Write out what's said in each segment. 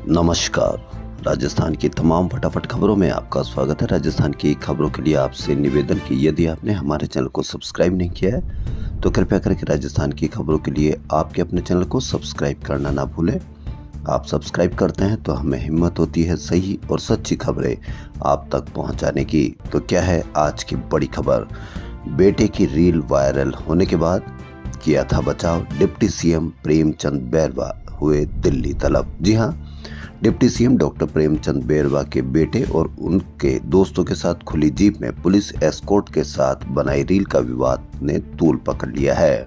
नमस्कार। राजस्थान की तमाम फटाफट खबरों में आपका स्वागत है। राजस्थान की खबरों के लिए आपसे निवेदन कि यदि आपने हमारे चैनल को सब्सक्राइब नहीं किया है तो कृपया करके राजस्थान की खबरों के लिए आपके अपने चैनल को सब्सक्राइब करना ना भूलें। आप सब्सक्राइब करते हैं तो हमें हिम्मत होती है सही और सच्ची खबरें आप तक पहुंचाने की। तो क्या है आज की बड़ी खबर? बेटे की रील वायरल होने के बाद किया था बचाव। डिप्टी सीएम प्रेमचंद बैरवा हुए दिल्ली तलब। जी हाँ, deputy CM doctor Premchand Bairwa के बेटे और उनके दोस्तों के साथ खुली जीप में पुलिस एस्कॉर्ट के साथ बनाई रील का विवाद ने तूल पकड़ लिया है।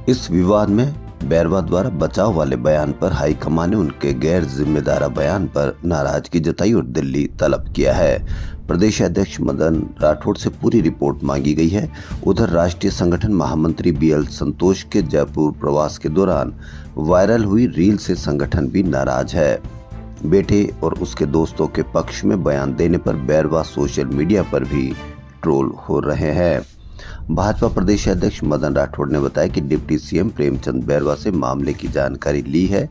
इस विवाद में बैरवा द्वारा बचाव वाले बयान पर हाईकमान ने उनके गैर जिम्मेदार बयान पर नाराजगी जताई और दिल्ली तलब किया है। प्रदेश अध्यक्ष मदन राठौड़ से पूरी रिपोर्ट मांगी गई है। उधर राष्ट्रीय संगठन महामंत्री बीएल संतोष के जयपुर प्रवास के दौरान वायरल हुई रील से संगठन भी नाराज है। बेटे और उसके दोस्तों के पक्ष में बयान देने पर बैरवा सोशल मीडिया पर भी ट्रोल हो रहे हैं। भाजपा प्रदेश अध्यक्ष मदन राठौड़ ने बताया कि डिप्टी सीएम प्रेमचंद बैरवा से मामले की जानकारी ली है।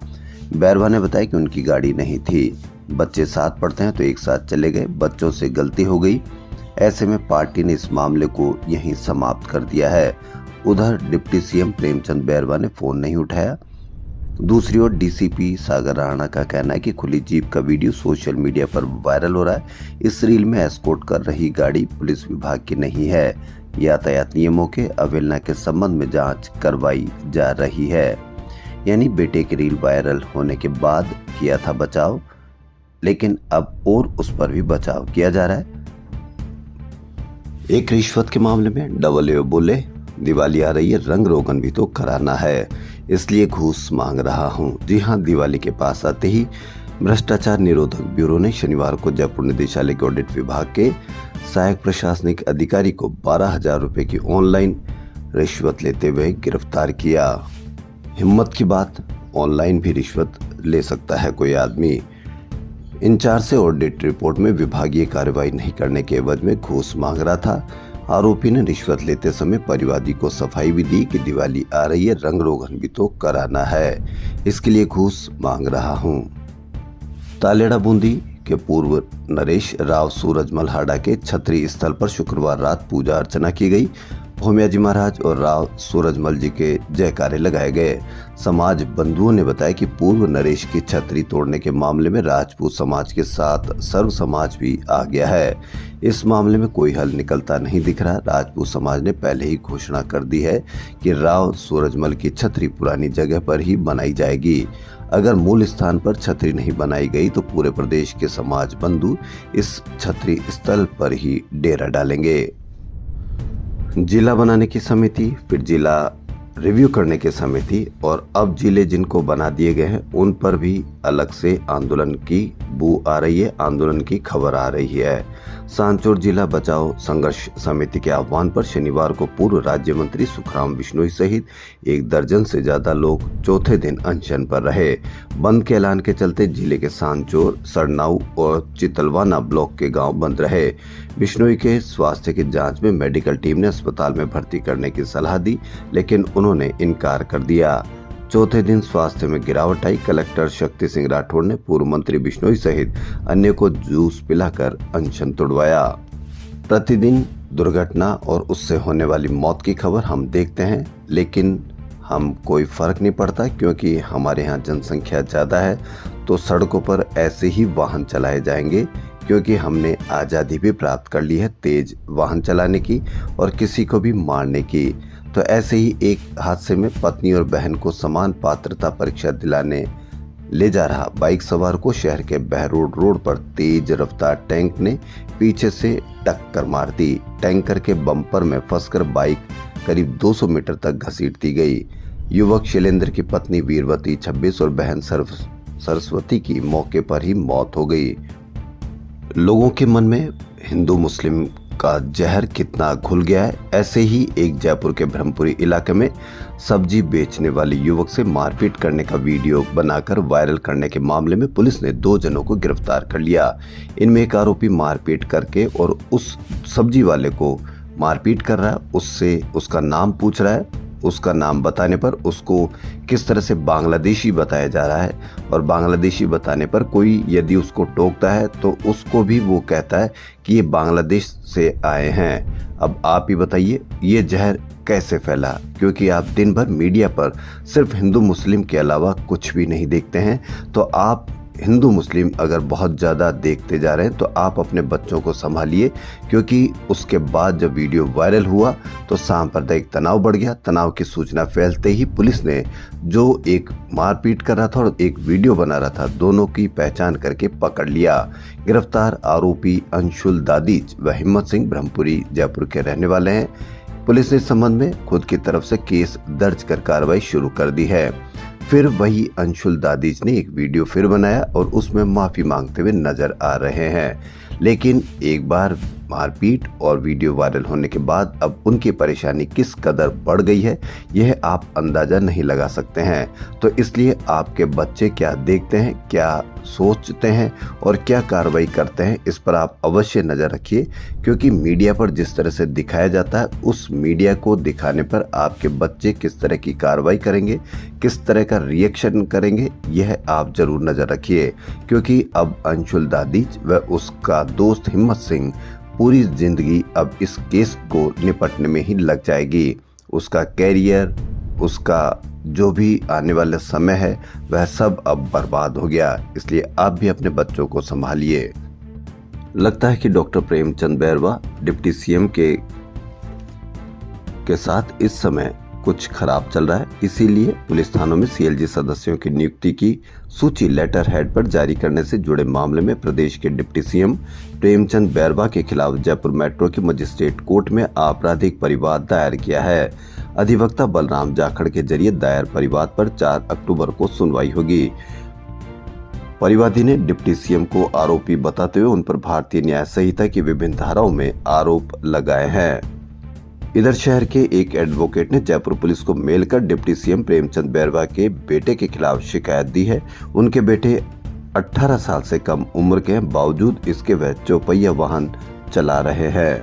बैरवा ने बताया कि उनकी गाड़ी नहीं थी, बच्चे साथ पढ़ते हैं तो एक साथ चले गए, बच्चों से गलती हो गई, ऐसे में पार्टी ने इस मामले को यहीं समाप्त कर दिया है। उधर डिप्टी सीएम प्रेमचंद बैरवा ने फोन नहीं उठाया। दूसरी ओर डीसीपी सागर राणा का कहना है कि खुली जीप का वीडियो सोशल मीडिया पर वायरल हो रहा है। इस रील में एस्कॉर्ट कर रही गाड़ी पुलिस विभाग की नहीं है। यातायात नियमों के अवहेलना के संबंध में जांच करवाई जा रही है। यानी बेटे की रील वायरल होने के बाद किया था बचाव, लेकिन अब और उस पर भी बचाव किया जा रहा है। एक रिश्वत के मामले में डबल ए बोले, दिवाली आ रही है, रंग रोगन भी तो कराना है, इसलिए घूस मांग रहा हूं। जी हां, दिवाली के पास आते ही भ्रष्टाचार निरोधक ब्यूरो ने शनिवार को जयपुर निदेशालय के ऑडिट विभाग के सहायक प्रशासनिक अधिकारी को 12,000 रुपए की ऑनलाइन रिश्वत लेते हुए गिरफ्तार किया। हिम्मत की बात, ऑनलाइन भी रिश्वत ले सकता है कोई आदमी। इंचार्ज से ऑडिट रिपोर्ट में विभागीय कार्रवाई नहीं करने के एवज में घूस मांग रहा था। आरोपी ने रिश्वत लेते समय परिवादी को सफाई भी दी कि दिवाली आ रही है, रंग रोगन भी तो कराना है, इसके लिए घूस मांग रहा हूं। तालेड़ा बूंदी के पूर्व नरेश राव सूरजमल हाड़ा के छतरी स्थल पर शुक्रवार रात पूजा अर्चना की गई। भोमिया जी महाराज और राव सूरजमल जी के जयकारे लगाए गए। समाज बंधुओं ने बताया कि पूर्व नरेश की छतरी तोड़ने के मामले में राजपूत समाज के साथ सर्व समाज भी आ गया है। इस मामले में कोई हल निकलता नहीं दिख रहा। राजपूत समाज ने पहले ही घोषणा कर दी है कि राव सूरजमल की छतरी पुरानी जगह पर ही बनाई जाएगी। अगर मूल स्थान पर छतरी नहीं बनाई गई तो पूरे प्रदेश के समाज बंधु इस छतरी स्थल पर ही डेरा डालेंगे। जिला बनाने की समिति, फिर जिला रिव्यू करने की समिति और अब जिले जिनको बना दिए गए हैं उन पर भी अलग से आंदोलन की बू आ रही है, आंदोलन की खबर आ रही है। सांचौर जिला बचाओ संघर्ष समिति के आह्वान पर शनिवार को पूर्व राज्य मंत्री सुखराम बिश्नोई सहित 1 दर्जन से ज्यादा लोग चौथे दिन अनशन पर रहे। बंद के ऐलान के चलते जिले के सांचौर, सरनाऊ और चितलवाना ब्लॉक के गांव बंद रहे। बिश्नोई के स्वास्थ्य की जांच में मेडिकल टीम ने अस्पताल में भर्ती करने की सलाह दी, लेकिन उन्होंने इनकार कर दिया। चौथे दिन स्वास्थ्य में गिरावट आई। कलेक्टर शक्ति सिंह राठौड़ ने पूर्व मंत्री बिश्नोई सहित अन्य को जूस पिलाकर अनशन तोड़वाया। प्रतिदिन दुर्घटना और उससे होने वाली मौत की खबर हम देखते हैं, लेकिन हम कोई फर्क नहीं पड़ता क्योंकि हमारे यहाँ जनसंख्या ज़्यादा है तो सड़कों पर ऐसे ही वाहन चलाए जाएंगे, क्योंकि हमने आज़ादी भी प्राप्त कर ली है तेज वाहन चलाने की और किसी को भी मारने की। तो ऐसे ही एक हादसे में पत्नी और बहन को समान पात्रता परीक्षा दिलाने ले जा रहा बाइक सवार को शहर के बहरोड रोड पर तेज रफ्तार टैंक ने पीछे से टक्कर मार दी। टैंकर के बम्पर में फंसकर बाइक करीब 200 मीटर तक घसीट दी गई। युवक शैलेंद्र की पत्नी वीरवती 26 और बहन सरस्वती की मौके पर ही मौत हो गई। लोगों के मन में हिंदू मुस्लिम का जहर कितना घुल गया है। ऐसे ही एक जयपुर के ब्रह्मपुरी इलाके में सब्जी बेचने वाले युवक से मारपीट करने का वीडियो बनाकर वायरल करने के मामले में पुलिस ने 2 जनों को गिरफ्तार कर लिया। इनमें एक आरोपी मारपीट करके और उस सब्जी वाले को मारपीट कर रहा है, उससे उसका नाम पूछ रहा है उसका नाम बताने पर उसको किस तरह से बांग्लादेशी बताया जा रहा है, और बांग्लादेशी बताने पर कोई यदि उसको टोकता है तो उसको भी वो कहता है कि ये बांग्लादेश से आए हैं। अब आप ही बताइए ये जहर कैसे फैला, क्योंकि आप दिन भर मीडिया पर सिर्फ हिंदू मुस्लिम के अलावा कुछ भी नहीं देखते हैं। तो आप हिंदू मुस्लिम अगर बहुत ज़्यादा देखते जा रहे हैं तो आप अपने बच्चों को संभालिए, क्योंकि उसके बाद जब वीडियो वायरल हुआ तो सांप्रदायिक तनाव बढ़ गया। तनाव की सूचना फैलते ही पुलिस ने जो एक मारपीट कर रहा था और एक वीडियो बना रहा था, दोनों की पहचान करके पकड़ लिया। गिरफ्तार आरोपी अंशुल दादीज व हिम्मत सिंह ब्रह्मपुरी जयपुर के रहने वाले हैं। पुलिस ने इस संबंध में खुद की तरफ से केस दर्ज कर कार्रवाई शुरू कर दी है। फिर वही अंशुल दादीज ने एक वीडियो फिर बनाया और उसमें माफी मांगते हुए नजर आ रहे हैं। लेकिन एक बार मारपीट और वीडियो वायरल होने के बाद अब उनकी परेशानी किस कदर बढ़ गई है यह आप अंदाजा नहीं लगा सकते हैं। तो इसलिए आपके बच्चे क्या देखते हैं, क्या सोचते हैं और क्या कार्रवाई करते हैं, इस पर आप अवश्य नज़र रखिए, क्योंकि मीडिया पर जिस तरह से दिखाया जाता है उस मीडिया को दिखाने पर आपके बच्चे किस तरह की कार्रवाई करेंगे, किस तरह का रिएक्शन करेंगे, यह आप जरूर नज़र रखिए। क्योंकि अब अंशुल दादीज व उसका दोस्त हिम्मत सिंह पूरी जिंदगी अब इस केस को निपटने में ही लग जाएगी। उसका कैरियर, उसका जो भी आने वाला समय है वह सब अब बर्बाद हो गया। इसलिए आप भी अपने बच्चों को संभालिए। लगता है कि doctor Premchand Bairwa deputy CM के साथ इस समय कुछ खराब चल रहा है, इसीलिए पुलिस थानों में सीएलजी सदस्यों की नियुक्ति की सूची लेटर हेड पर जारी करने से जुड़े मामले में प्रदेश के डिप्टी सीएम प्रेमचंद बैरवा के खिलाफ जयपुर मेट्रो की मजिस्ट्रेट कोर्ट में आपराधिक परिवाद दायर किया है। अधिवक्ता बलराम जाखड़ के जरिए दायर परिवाद पर 4 अक्टूबर को सुनवाई होगी। परिवादी ने डिप्टी सीएम को आरोपी बताते हुए उन पर भारतीय न्याय संहिता की विभिन्न धाराओं में आरोप लगाए हैं। इधर शहर के एक एडवोकेट ने जयपुर पुलिस को मेल कर डिप्टी सीएम प्रेमचंद बैरवा के बेटे के खिलाफ शिकायत दी है। उनके बेटे 18 साल से कम उम्र के हैं, बावजूद इसके वह चौपहिया वाहन चला रहे हैं।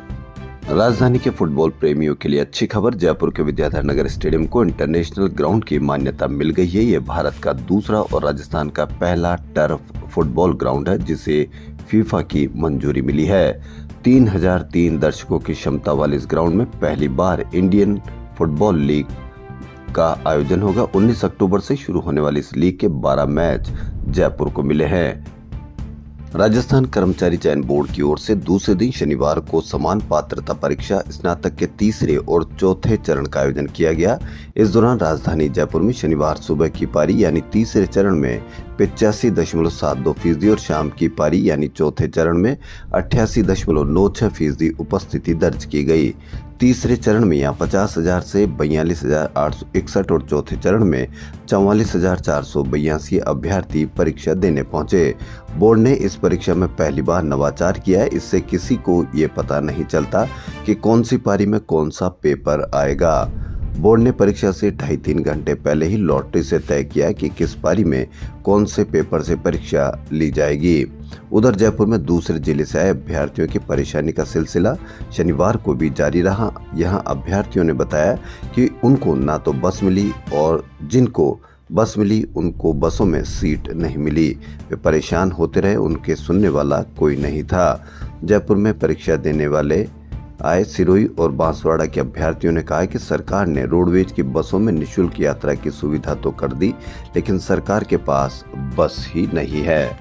राजधानी के फुटबॉल प्रेमियों के लिए अच्छी खबर, जयपुर के विद्याधर नगर स्टेडियम को इंटरनेशनल ग्राउंड की मान्यता मिल गई है। ये भारत का दूसरा और राजस्थान का पहला टर्फ फुटबॉल ग्राउंड है जिसे फीफा की मंजूरी मिली है। 3003 दर्शकों की क्षमता वाले इस ग्राउंड में पहली बार इंडियन फुटबॉल लीग का आयोजन होगा। 19 अक्टूबर से शुरू होने वाली इस लीग के 12 मैच जयपुर को मिले हैं। राजस्थान कर्मचारी चयन बोर्ड की ओर से दूसरे दिन शनिवार को समान पात्रता परीक्षा स्नातक के तीसरे और चौथे चरण का आयोजन किया गया। इस दौरान राजधानी जयपुर में शनिवार सुबह की पारी यानी तीसरे चरण में 85.72% और शाम की पारी यानी चौथे चरण में 88.96% उपस्थिति दर्ज की गई। तीसरे चरण में यहाँ 50,000 से 42,861 और चौथे चरण में 44,482 अभ्यर्थी परीक्षा देने पहुंचे। बोर्ड ने इस परीक्षा में पहली बार नवाचार किया है। इससे किसी को ये पता नहीं चलता कि कौन सी पारी में कौन सा पेपर आएगा। बोर्ड ने परीक्षा से 2.5-3 घंटे पहले ही लॉटरी से तय किया कि किस पारी में कौन से पेपर से परीक्षा ली जाएगी। उधर जयपुर में दूसरे जिले से आए अभ्यर्थियों की परेशानी का सिलसिला शनिवार को भी जारी रहा। यहां अभ्यर्थियों ने बताया कि उनको ना तो बस मिली और जिनको बस मिली उनको बसों में सीट नहीं मिली। वे परेशान होते रहे, उनके सुनने वाला कोई नहीं था। जयपुर में परीक्षा देने वाले आए सिरोही और बांसवाड़ा के अभ्यर्थियों ने कहा कि सरकार ने रोडवेज की बसों में निःशुल्क यात्रा की सुविधा तो कर दी, लेकिन सरकार के पास बस ही नहीं है।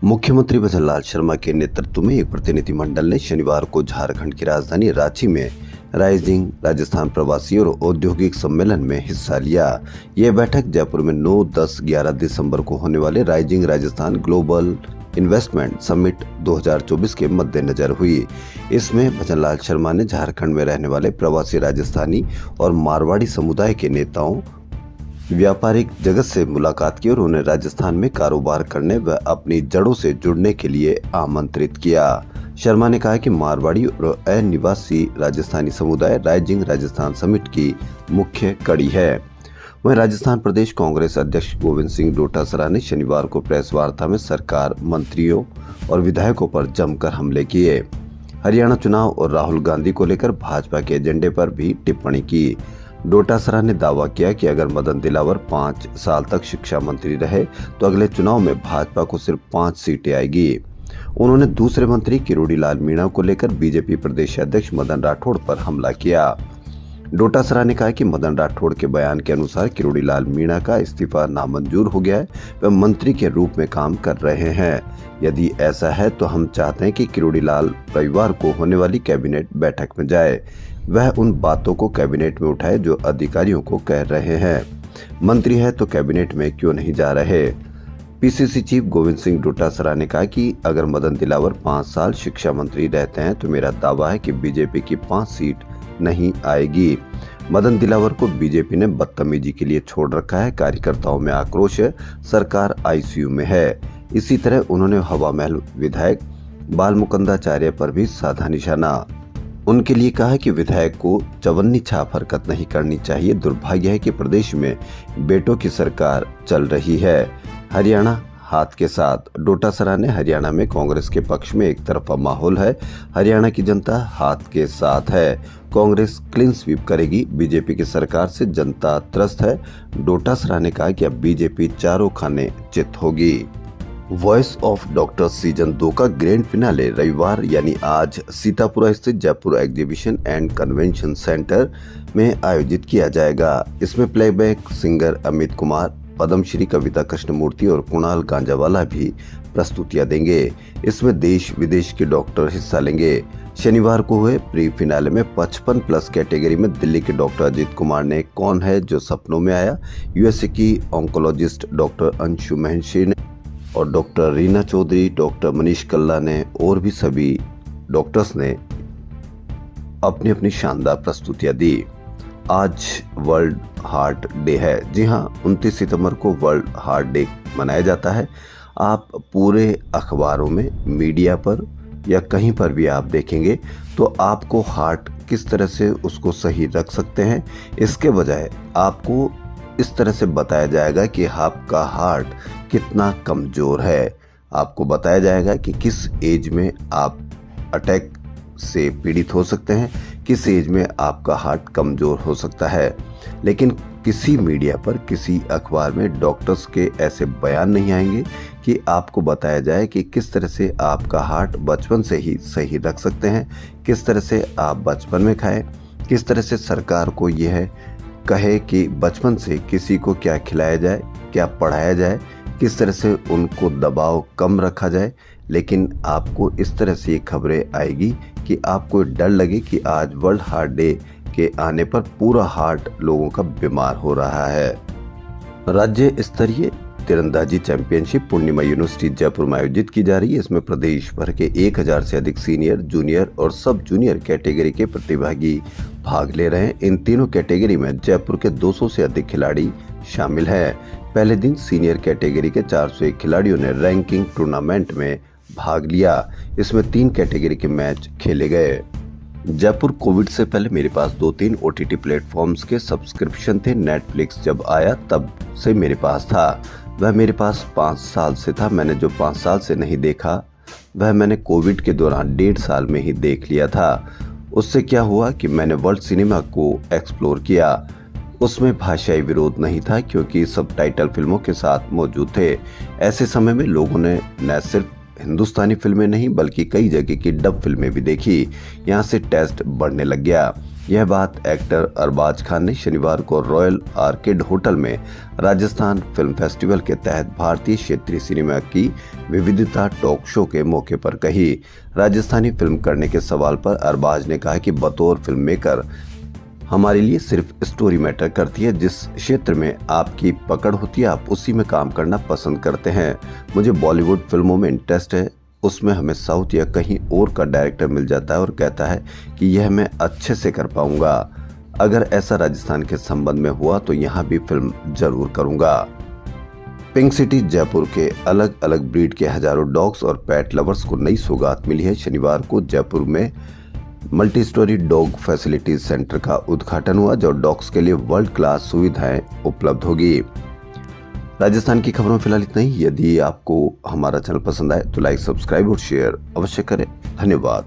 मुख्यमंत्री भजनलाल शर्मा के नेतृत्व में एक प्रतिनिधिमंडल ने शनिवार को झारखंड की राजधानी रांची में राइजिंग राजस्थान प्रवासी और औद्योगिक सम्मेलन में हिस्सा लिया। यह बैठक जयपुर में 9, 10, 11 दिसंबर को होने वाले rising Rajasthan global investment summit 2024 के मद्देनजर हुई। इसमें भजनलाल शर्मा ने झारखंड में रहने वाले प्रवासी राजस्थानी और मारवाड़ी समुदाय के नेताओं, व्यापारिक जगत से मुलाकात की और उन्हें राजस्थान में कारोबार करने व अपनी जड़ों से जुड़ने के लिए आमंत्रित किया। शर्मा ने कहा कि मारवाड़ी और अनिवासी राजस्थानी समुदाय राइजिंग राजस्थान समिट की मुख्य कड़ी है। वहीं राजस्थान प्रदेश कांग्रेस अध्यक्ष गोविंद सिंह डोटासरा ने शनिवार को प्रेस वार्ता में सरकार, मंत्रियों और विधायकों पर जमकर हमले किए। हरियाणा चुनाव और राहुल गांधी को लेकर भाजपा के एजेंडे पर भी टिप्पणी की। डोटासरा ने दावा किया कि अगर मदन दिलावर 5 साल तक शिक्षा मंत्री रहे तो अगले चुनाव में भाजपा को सिर्फ 5 सीटें आएगी। उन्होंने दूसरे मंत्री किरोड़ी लाल मीणा को लेकर बीजेपी प्रदेश अध्यक्ष मदन राठौड़ पर हमला किया। डोटासरा ने कहा कि मदन राठौड़ के बयान के अनुसार किरोड़ी लाल मीणा का इस्तीफा नामंजूर हो गया है, वह मंत्री के रूप में काम कर रहे हैं। यदि ऐसा है तो हम चाहते हैं कि किरोड़ी लाल रविवार को होने वाली कैबिनेट बैठक में जाए, वह उन बातों को कैबिनेट में उठाए जो अधिकारियों को कह रहे हैं। मंत्री है तो कैबिनेट में क्यों नहीं जा रहे। पीसीसी चीफ गोविंद सिंह डोटासरा ने कहा कि अगर मदन दिलावर 5 साल शिक्षा मंत्री रहते हैं तो मेरा दावा है कि बीजेपी की 5 सीट नहीं आएगी। मदन दिलावर को बीजेपी ने बदतमीजी के लिए छोड़ रखा है, कार्यकर्ताओं में आक्रोश है, सरकार आईसीयू में है। इसी तरह उन्होंने हवा महल विधायक बाल मुकुंदाचार्य पर भी साधा निशाना। उनके लिए कहा है कि विधायक को चवन्नी छाप हरकत नहीं करनी चाहिए। दुर्भाग्य है कि प्रदेश में बेटों की सरकार चल रही है। हरियाणा हाथ के साथ। डोटासरा ने हरियाणा में कांग्रेस के पक्ष में एक तरफा माहौल है, हरियाणा की जनता हाथ के साथ है, कांग्रेस क्लीन स्वीप करेगी, बीजेपी की सरकार से जनता त्रस्त है। डोटासरा ने कहा कि अब बीजेपी चारों खाने चित होगी। वॉइस ऑफ डॉक्टर सीजन 2 का ग्रैंड फिनाले रविवार यानी आज सीतापुरा स्थित Jaipur exhibition and convention centre में आयोजित किया जाएगा। इसमें प्लेबैक सिंगर अमित कुमार, पद्मश्री कविता कृष्णमूर्ति और कुणाल गांजावाला भी प्रस्तुतियां देंगे। इसमें देश विदेश के डॉक्टर हिस्सा लेंगे। शनिवार को हुए प्री फिनाले में 55+ कैटेगरी में दिल्ली के डॉक्टर अजीत कुमार ने कौन है जो सपनों में आया, यूएसए की ऑन्कोलॉजिस्ट डॉक्टर अंशु महर्षि ने और डॉक्टर रीना चौधरी, डॉक्टर मनीष कल्ला ने और भी सभी डॉक्टर्स ने अपनी अपनी शानदार प्रस्तुतियां दी। आज वर्ल्ड हार्ट डे है। जी हाँ, 29 सितंबर को वर्ल्ड हार्ट डे मनाया जाता है। आप पूरे अखबारों में, मीडिया पर या कहीं पर भी आप देखेंगे तो आपको हार्ट किस तरह से उसको सही रख सकते हैं, इसके बजाय आपको इस तरह से बताया जाएगा कि आपका हार्ट कितना कमज़ोर है। आपको बताया जाएगा कि किस एज में आप अटैक से पीड़ित हो सकते हैं, किस एज में आपका हार्ट कमज़ोर हो सकता है। लेकिन किसी मीडिया पर, किसी अखबार में डॉक्टर्स के ऐसे बयान नहीं आएंगे कि आपको बताया जाए कि किस तरह से आपका हार्ट बचपन से ही सही रख सकते हैं, किस तरह से आप बचपन में खाएं, किस तरह से सरकार को यह कहे कि बचपन से किसी को क्या खिलाया जाए, क्या पढ़ाया जाए, किस तरह से उनको दबाव कम रखा जाए। लेकिन आपको इस तरह से ये खबरें आएगी कि आपको डर लगे कि आज वर्ल्ड हार्ट डे के आने पर पूरा हार्ट लोगों का बीमार हो रहा है। राज्य स्तरीय तीरंदाजी चैंपियनशिप पूर्णिमा यूनिवर्सिटी जयपुर में आयोजित की जा रही है। इसमें प्रदेश भर के 1000 से अधिक सीनियर, जूनियर और सब जूनियर कैटेगरी के प्रतिभागी भाग ले रहे हैं। इन तीनों कैटेगरी में जयपुर के 200 से अधिक खिलाड़ी शामिल हैं। पहले दिन सीनियर कैटेगरी के 401 खिलाड़ियों ने रैंकिंग टूर्नामेंट में भाग लिया। इसमें 3 कैटेगरी के मैच खेले गए। जयपुर कोविड से पहले मेरे पास 2-3 OTT प्लेटफॉर्म्स के सब्सक्रिप्शन थे। नेटफ्लिक्स जब आया तब से मेरे पास था, वह मेरे पास 5 साल से था। मैंने जो 5 साल से नहीं देखा वह मैंने कोविड के दौरान 1.5 साल में ही देख लिया था। उससे क्या हुआ कि मैंने वर्ल्ड सिनेमा को एक्सप्लोर किया। उसमें भाषाई विरोध नहीं था क्योंकि सबटाइटल फिल्मों के साथ मौजूद थे। ऐसे समय में लोगों ने न सिर्फ हिंदुस्तानी फिल्में नहीं बल्कि कई जगह की डब फिल्में भी देखी। यहाँ से टेस्ट बढ़ने लग गया। यह बात एक्टर अरबाज खान ने शनिवार को रॉयल आर्किड होटल में राजस्थान फिल्म फेस्टिवल के तहत भारतीय क्षेत्रीय सिनेमा की विविधता टॉक शो के मौके पर कही। राजस्थानी फिल्म करने के सवाल पर अरबाज ने कहा कि बतौर फिल्म मेकर हमारे लिए सिर्फ स्टोरी मैटर करती है। जिस क्षेत्र में आपकी पकड़ होती है आप उसी में काम करना पसंद करते हैं। मुझे बॉलीवुड फिल्मों में इंटरेस्ट है, उसमें हमें साउथ या कहीं और का डायरेक्टर मिल जाता है और कहता है कि यह मैं अच्छे से कर पाऊंगा। अगर ऐसा राजस्थान के संबंध में हुआ तो यहाँ भी फिल्म जरूर करूंगा। पिंक सिटी जयपुर के अलग अलग ब्रीड के हजारों डॉग्स और पेट लवर्स को नई सौगात मिली है। शनिवार को जयपुर में multi storey dog facilities centre का उद्घाटन हुआ जो डॉग्स के लिए वर्ल्ड क्लास सुविधाएं उपलब्ध होगी। राजस्थान की खबरों में फिलहाल इतना ही। यदि आपको हमारा चैनल पसंद आए तो लाइक, सब्सक्राइब और शेयर अवश्य करें। धन्यवाद।